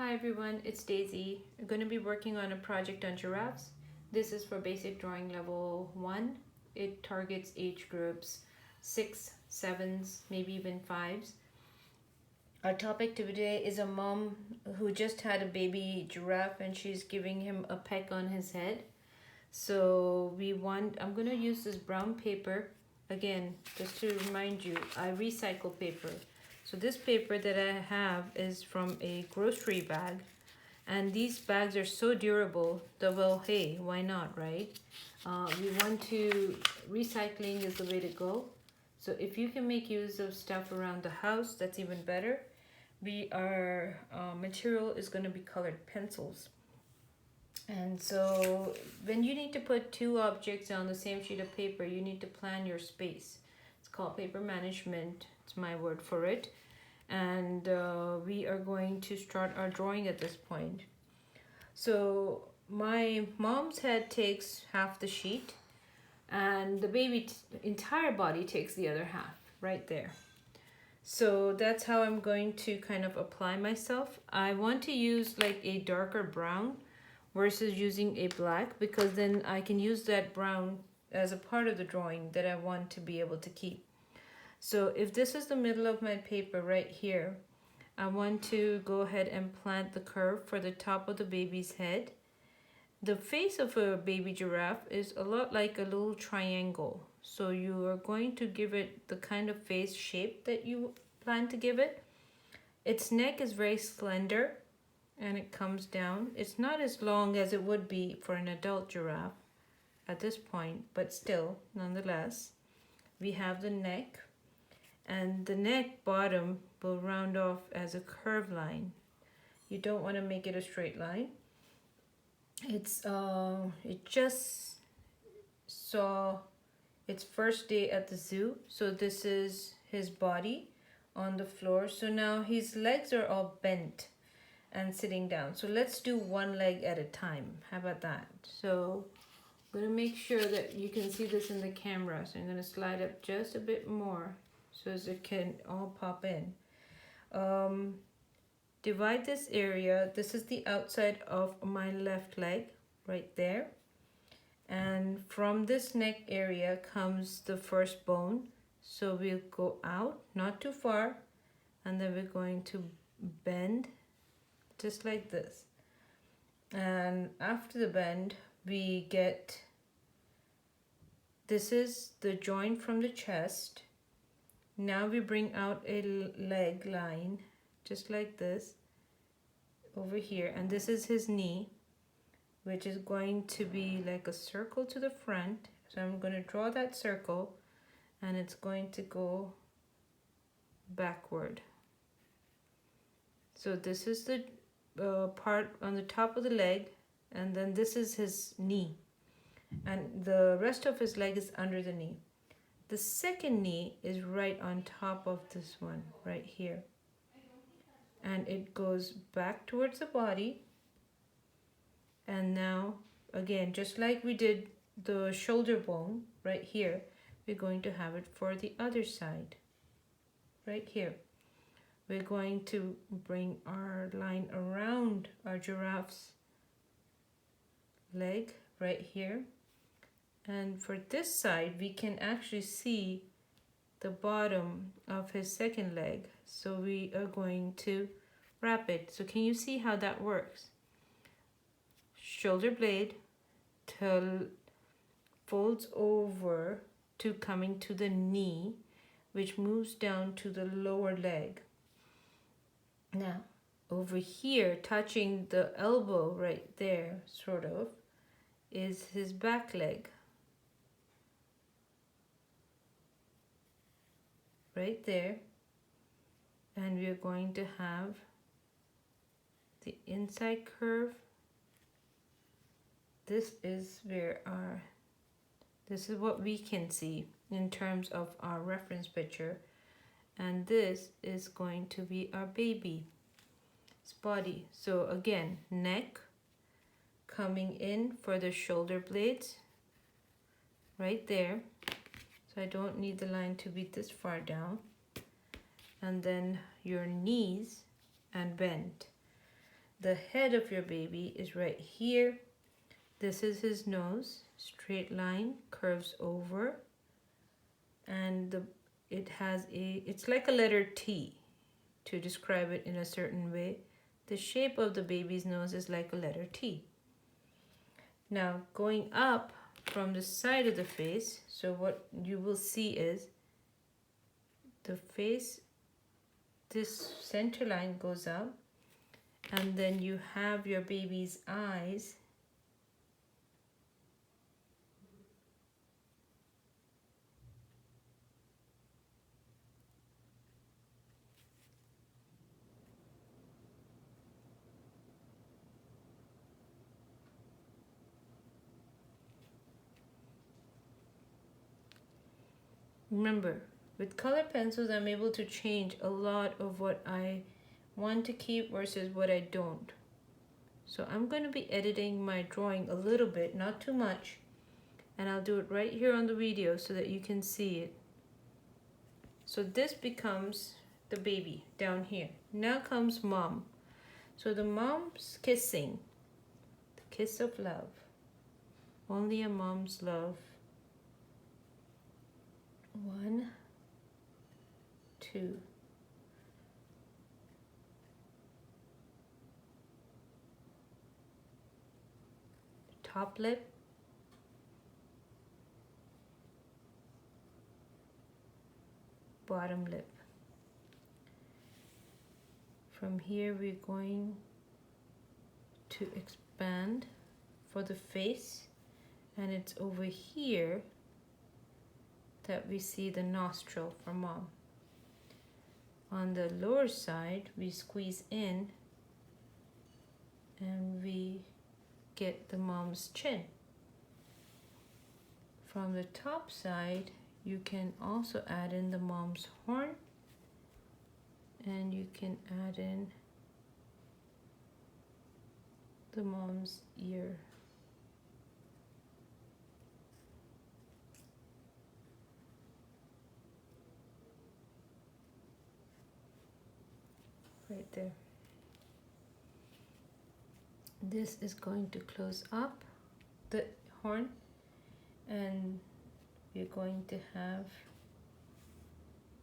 Hi everyone, it's Daisy. I'm going to be working on a project on giraffes. This is for basic drawing level 1. It targets age groups 6, 7s, maybe even 5s. Our topic today is a mom who just had a baby giraffe and she's giving him a peck on his head. So I'm going to use this brown paper. Again, just to remind you, I recycle paper. So this paper that I have is from a grocery bag. And these bags are so durable that, well, hey, why not, right? Recycling is the way to go. So if you can make use of stuff around the house, that's even better. Our material is going to be colored pencils. And so when you need to put two objects on the same sheet of paper, you need to plan your space. It's called paper management. It's my word for it. And we are going to start our drawing at this point. So my mom's head takes half the sheet and the baby's entire body takes the other half right there. So that's how I'm going to kind of apply myself. I want to use like a darker brown versus using a black, because then I can use that brown as a part of the drawing that I want to be able to keep. So if this is the middle of my paper right here, I want to go ahead and plant the curve for the top of the baby's head. The face of a baby giraffe is a lot like a little triangle. So you are going to give it the kind of face shape that you plan to give it. Its neck is very slender and it comes down. It's not as long as it would be for an adult giraffe at this point, but still, nonetheless, we have the neck, and the neck bottom will round off as a curved line. You don't want to make it a straight line. It just saw its first day at the zoo, so this is his body on the floor. So now his legs are all bent and sitting down. So let's do one leg at a time. How about that? So I'm going to make sure that you can see this in the camera. So I'm going to slide up just a bit more so as it can all pop in. Divide this area. This is the outside of my left leg right there. And from this neck area comes the first bone. So we'll go out, not too far, and then we're going to bend just like this. And after the bend, we get, this is the joint from the chest. Now we bring out a leg line just like this over here, and this is his knee, which is going to be like a circle to the front. So I'm going to draw that circle and it's going to go backward. So this is the part on the top of the leg, and then this is his knee, and the rest of his leg is under the knee. The second knee is right on top of this one right here, and it goes back towards the body. And now again, just like we did the shoulder bone right here, we're going to have it for the other side right here. We're going to bring our line around our giraffe's leg right here. And for this side, we can actually see the bottom of his second leg. So we are going to wrap it. So can you see how that works? Shoulder blade till folds over to coming to the knee, which moves down to the lower leg. Now, over here, touching the elbow right there, sort of, is his back leg. Right there. And we're going to have the inside curve. This is what we can see in terms of our reference picture. And this is going to be our baby's body. So again, neck coming in for the shoulder blades right there. So I don't need the line to be this far down. And then your knees and bend. The head of your baby is right here. This is his nose, straight line, curves over, and it's like a letter T to describe it in a certain way. The shape of the baby's nose is like a letter T. Now, going up from the side of the face, so what you will see is the face, this center line goes up, and then you have your baby's eyes. Remember, with color pencils, I'm able to change a lot of what I want to keep versus what I don't. So I'm going to be editing my drawing a little bit, not too much, and I'll do it right here on the video so that you can see it. So this becomes the baby down here. Now comes mom. So the mom's kissing, the kiss of love. Only a mom's love. 1, 2. Top lip. Bottom lip. From here we're going to expand for the face, and it's over here that we see the nostril for mom. On the lower side we squeeze in and we get the mom's chin. From the top side you can also add in the mom's horn, and you can add in the mom's ear. Right there. This is going to close up the horn, and we're going to have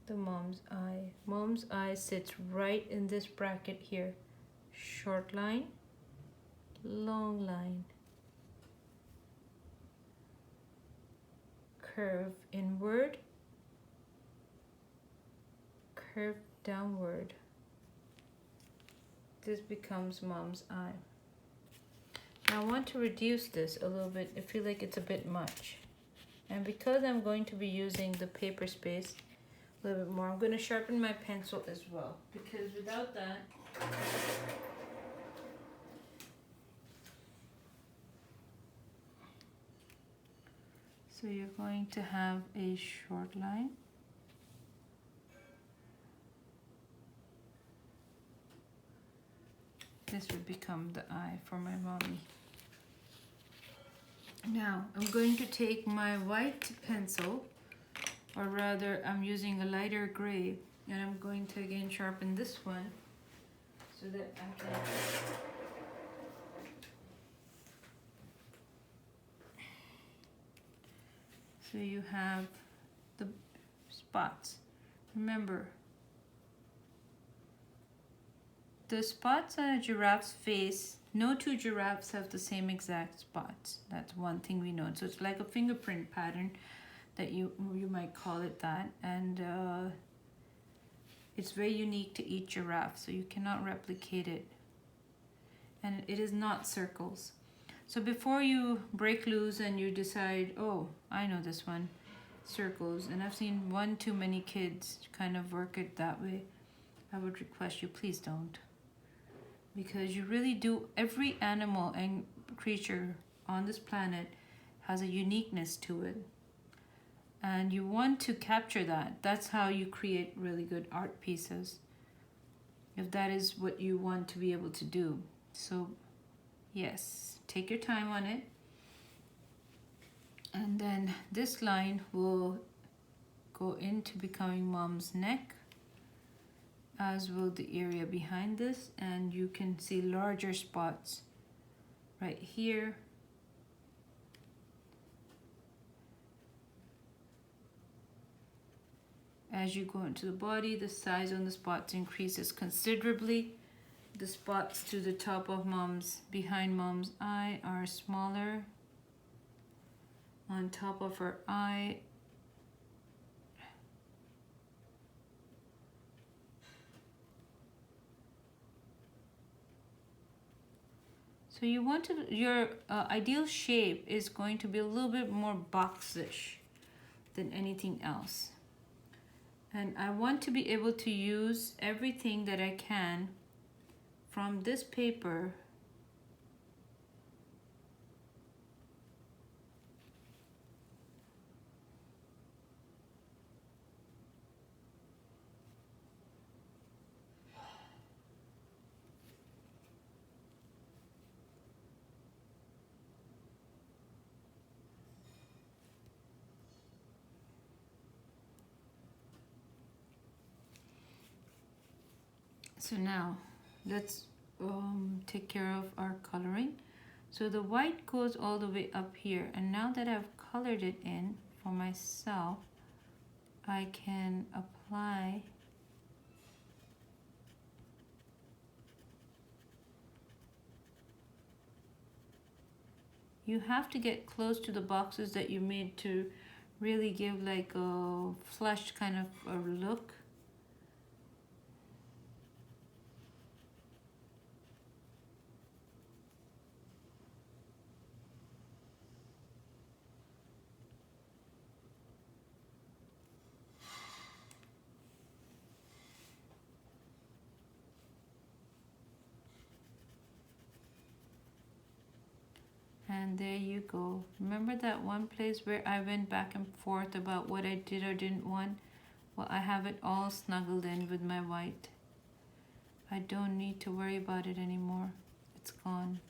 the mom's eye. Mom's eye sits right in this bracket here. Short line, long line, curve inward, curve downward. This becomes mom's eye. Now I want to reduce this a little bit. I feel like it's a bit much. And because I'm going to be using the paper space a little bit more, I'm going to sharpen my pencil as well, because without that, so you're going to have a short line, this would become the eye for my mommy. Now I'm going to take my white pencil, or rather I'm using a lighter gray, and I'm going to again sharpen this one so that I can so you have the spots. Remember, the spots on a giraffe's face, no two giraffes have the same exact spots. That's one thing we know. So it's like a fingerprint pattern, that you might call it that, and it's very unique to each giraffe, so you cannot replicate it, and it is not circles. So before you break loose and you decide, oh, I know this one, circles, and I've seen one too many kids kind of work it that way, I would request you, please don't. Because you really do, every animal and creature on this planet has a uniqueness to it. And you want to capture that. That's how you create really good art pieces, if that is what you want to be able to do. So yes, take your time on it. And then this line will go into becoming mom's neck. as will the area behind this, and you can see larger spots right here. As you go into the body, the size on the spots increases considerably. The spots to the top of behind mom's eye are smaller. On top of her eye, so you want to, your ideal shape is going to be a little bit more boxish than anything else. And I want to be able to use everything that I can from this paper So now let's take care of our coloring. So the white goes all the way up here, and now that I've colored it in for myself, I can apply you have to get close to the boxes that you made to really give like a flush kind of a look. And there you go. Remember that one place where I went back and forth about what I did or didn't want? Well, I have it all snuggled in with my white. I don't need to worry about it anymore. It's gone.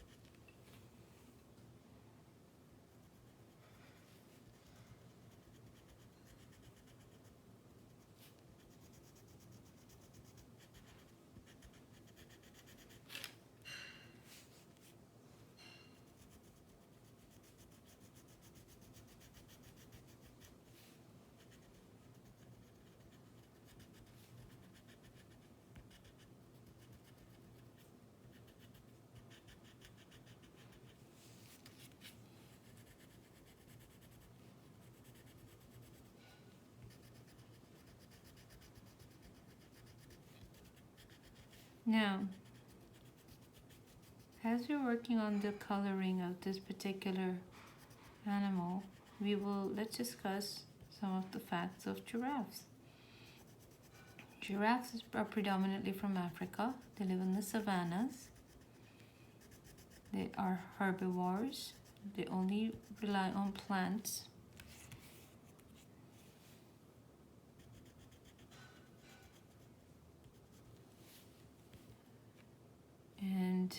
Now, as we're working on the coloring of this particular animal, let's discuss some of the facts of giraffes. Giraffes are predominantly from Africa. They live in the savannas. They are herbivores. They only rely on plants. And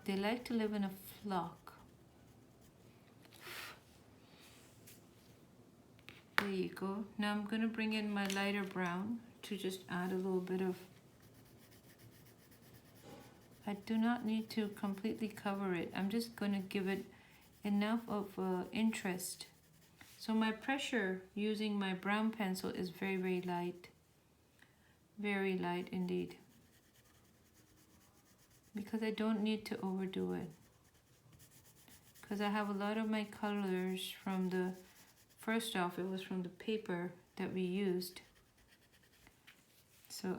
they like to live in a flock. There you go. Now I'm going to bring in my lighter brown to just add a little bit of... I do not need to completely cover it. I'm just going to give it enough of interest. So my pressure using my brown pencil is very, very light. Very light indeed. Because I don't need to overdo it. Because I have a lot of my colors from the... First off, it was from the paper that we used. So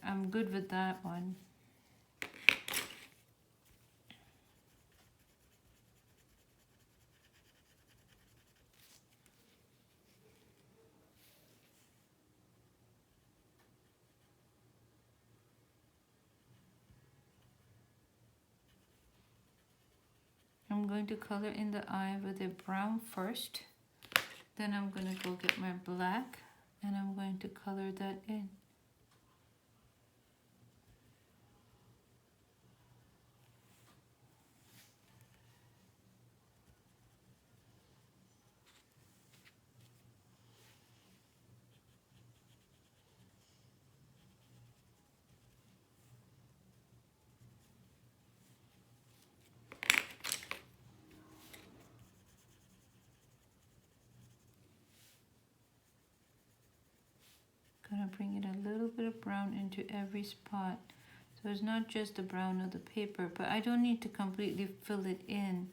I'm good with that one. I'm going to color in the eye with a brown first. Then I'm going to go get my black and I'm going to color that in. gonna bring it a little bit of brown into every spot. So it's not just the brown of the paper, but I don't need to completely fill it in.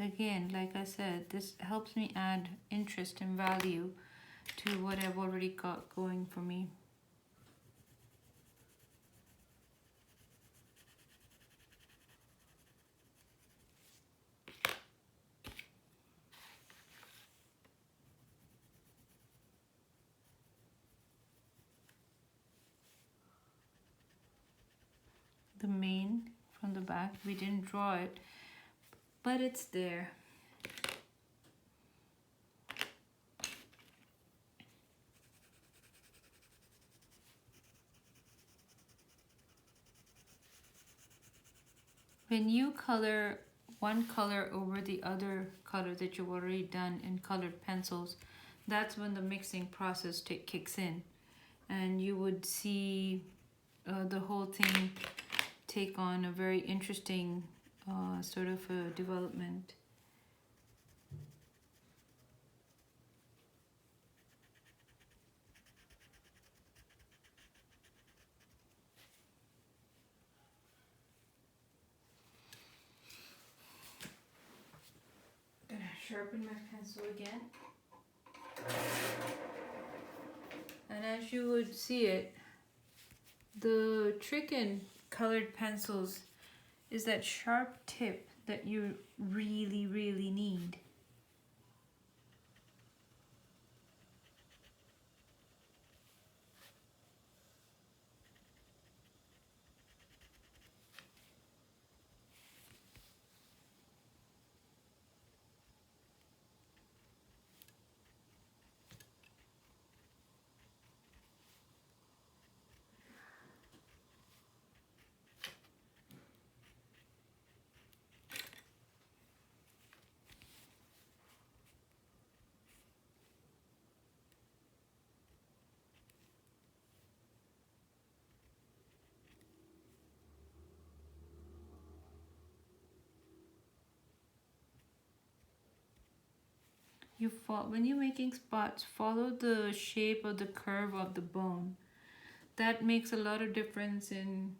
Again, like I said, this helps me add interest and value to what I've already got going for me. The mane from the back, we didn't draw it, but it's there. When you color one color over the other color that you've already done in colored pencils, that's when the mixing process kicks in, and you would see the whole thing take on a very interesting sort of a development. I'm gonna sharpen my pencil again. And as you would see it, the trick in colored pencils is that sharp tip that you really, really need. When you're making spots, follow the shape of the curve of the bone. That makes a lot of difference in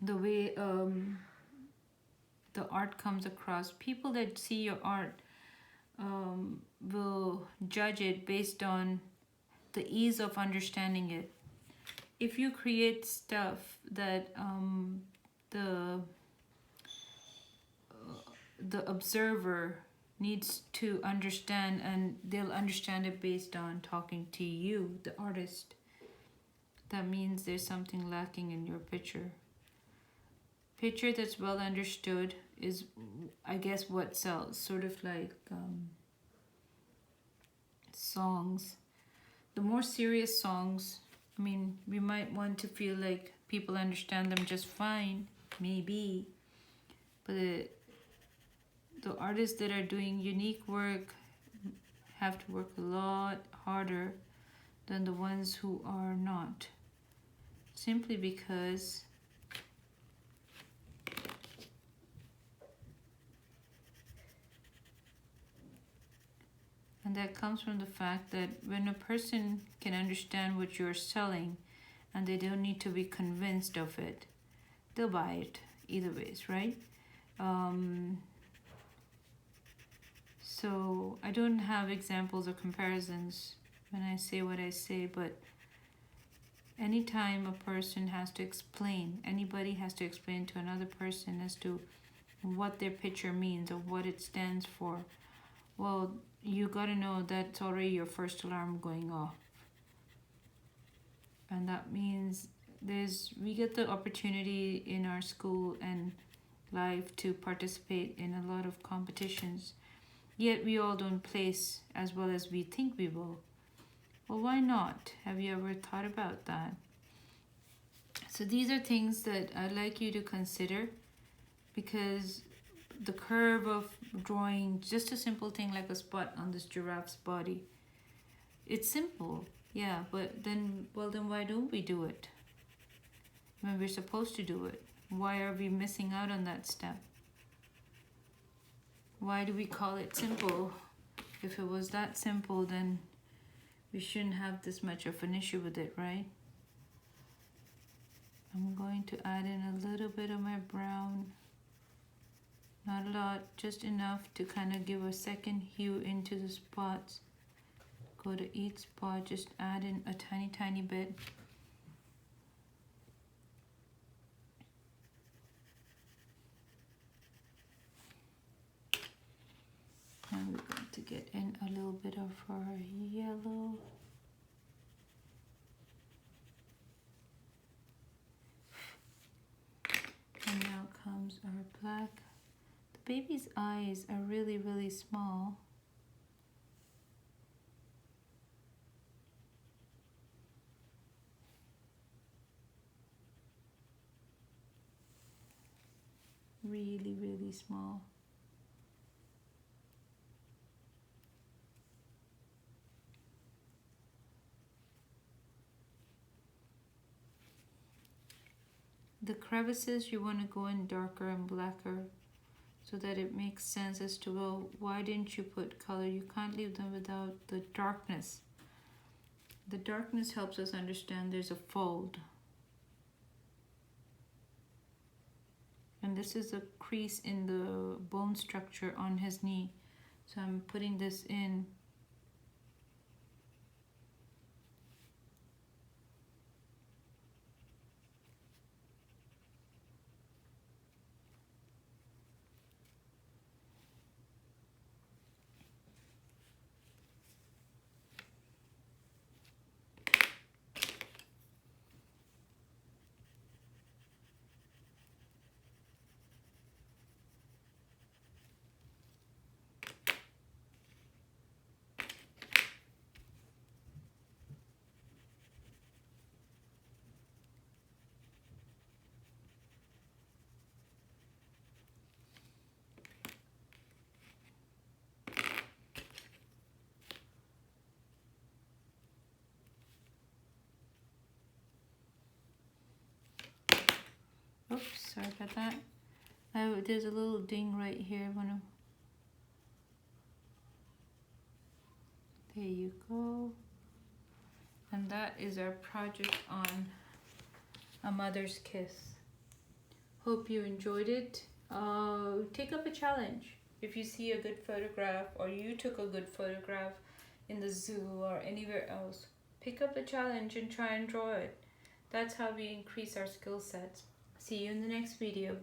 the way the art comes across. People that see your art will judge it based on the ease of understanding it. If you create stuff that the observer needs to understand, and they'll understand it based on talking to you, the artist, that means there's something lacking in your picture. Picture that's well understood is, I guess, what sells. Sort of like songs. The more serious songs, I mean, we might want to feel like people understand them just fine, maybe, but the artists that are doing unique work have to work a lot harder than the ones who are not, simply because and that comes from the fact that when a person can understand what you're selling and they don't need to be convinced of it, they'll buy it either ways, right? So I don't have examples or comparisons when I say what I say, but anytime a person has to explain, anybody has to explain to another person as to what their picture means or what it stands for, well, you got to know that's already your first alarm going off. And that means we get the opportunity in our school and life to participate in a lot of competitions, yet we all don't place as well as we think we will. Well, why not? Have you ever thought about that? So these are things that I'd like you to consider, because the curve of drawing just a simple thing like a spot on this giraffe's body, it's simple, yeah, but then why don't we do it when we're supposed to do it? Why are we missing out on that step? Why do we call it simple? If it was that simple, then We shouldn't have this much of an issue with it, right? I'm going to add in a little bit of my brown. Not a lot, just enough to kind of give a second hue into the spots. Go to each spot, just add in a tiny bit. And we're going to get in a little bit of our yellow. And now comes our black. The baby's eyes are really small. Really small. The crevices, you want to go in darker and blacker so that it makes sense as to, well, why didn't you put color? You can't leave them without the darkness. The darkness helps us understand there's a fold. And this is a crease in the bone structure on his knee. So I'm putting this in. Oops, sorry about that. There's a little ding right here. There you go. And that is our project on A Mother's Kiss. Hope you enjoyed it. Take up a challenge. If you see a good photograph or you took a good photograph in the zoo or anywhere else, pick up a challenge and try and draw it. That's how we increase our skill sets. See you in the next video.